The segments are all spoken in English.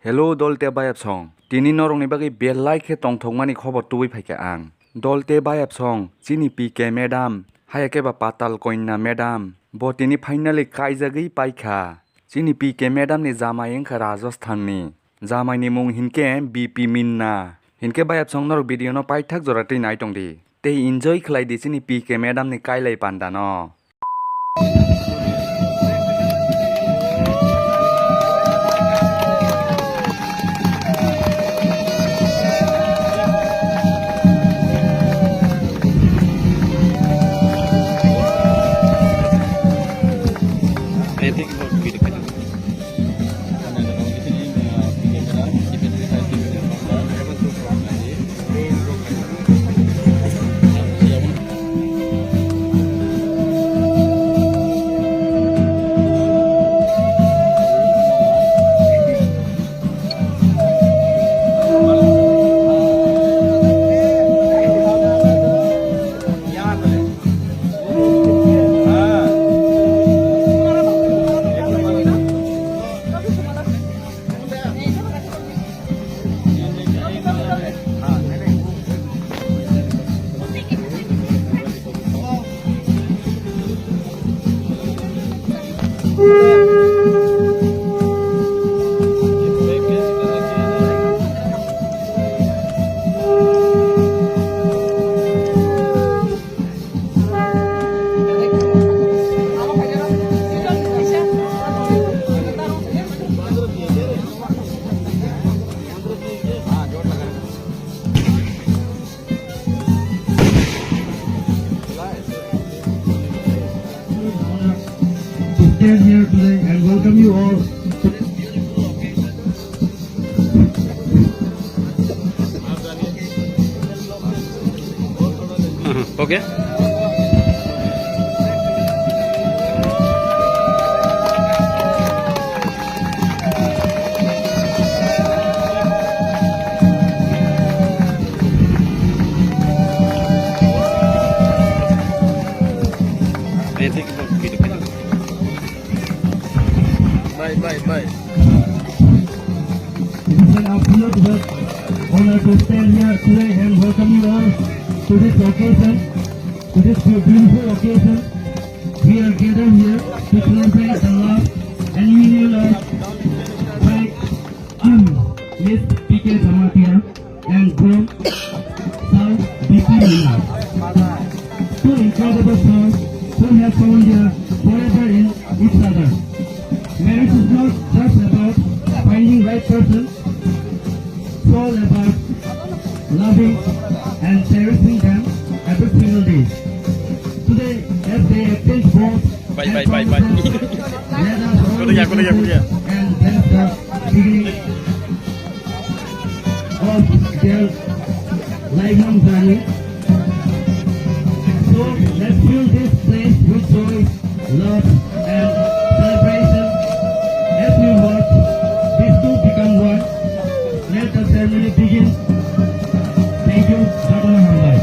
Hello dolte bayap song. Tini norong ni bagi belai ke tong thong mani khobor tui phaike ang. Dolte bayap song. Chini PK madam. Hayake ba Patal Kanya madam. Bo tini finally Kaijak Paikha. Chini PK madam ni Jamayen kha Rajasthan ni. Jamai ni mung hinke BP Minna. Hinke bayap song norok video no paithak jorati nai tong di. Te enjoy khlai di chini PK madam ni kailai panda no. Stand here today and welcome you all to this beautiful occasion. Okay. Bye. It is an absolute honor to stand here today and welcome you all to this occasion, to this beautiful occasion. We are gathered here to celebrate the love and union of Miss PK Jamatia and groom South BP Mina. Two incredible souls who have found their forever in each other. Marriage is not just about finding right person, it's all about loving and cherishing them every single day. Today, as they exchange both Bye. let us all and that's the beginning of their lifelong journey. So let's fill this place with joy, love, and celebration. As we watch these two become one, let the ceremony begin. Thank you, Dr. Hambai.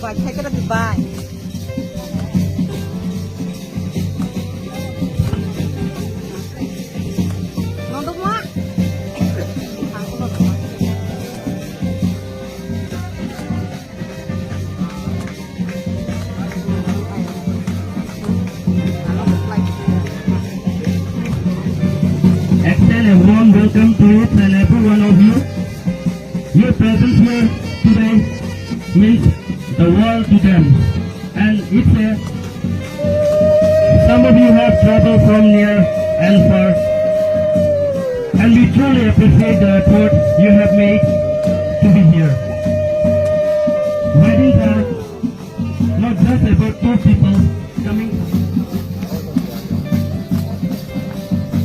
Và thấy cái đó bị bài. Ngon đúng quá. Extend a warm welcome to each and every one of you. Your presence here today means the world to them. And it's some of you have traveled from near and far. And we truly appreciate the effort you have made to be here. Weddings are not just about two